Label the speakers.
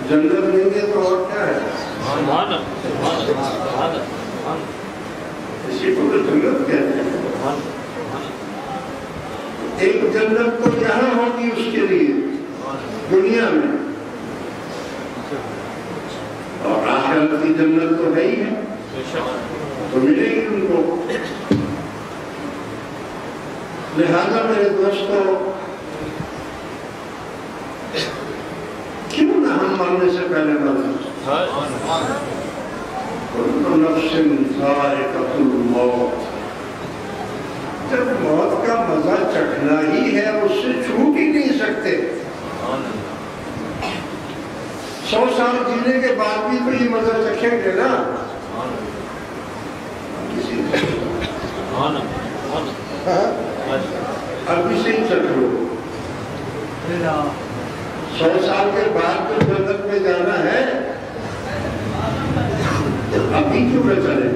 Speaker 1: جنت نہیں ہے تو اور کیا ہے؟ اسی کو تو جنت کہتے ہیں۔ ایک جنت تو یہاں ہوگی اس کے لیے دنیا میں، اور آخرت کی جنت تو ہے ہی ہے، تو ملے گی ان کو۔ لہذا میرے دوستوں، کیوں نہ ہم مرنے سے پہلے مرنا؟ کل نفس ذائقۃ الموت، جب موت کا مزہ چکھنا ہی ہے اس سے چھوٹ ہی نہیں سکتے۔ 100 سال جینے کے بعد بھی تو یہ مزہ چکھیں گے نا کسی ابھی سے ہی چکھ لو۔ 100 سال کے بعد تو جنت میں جانا ہے، ابھی کیوں نہ چلے؟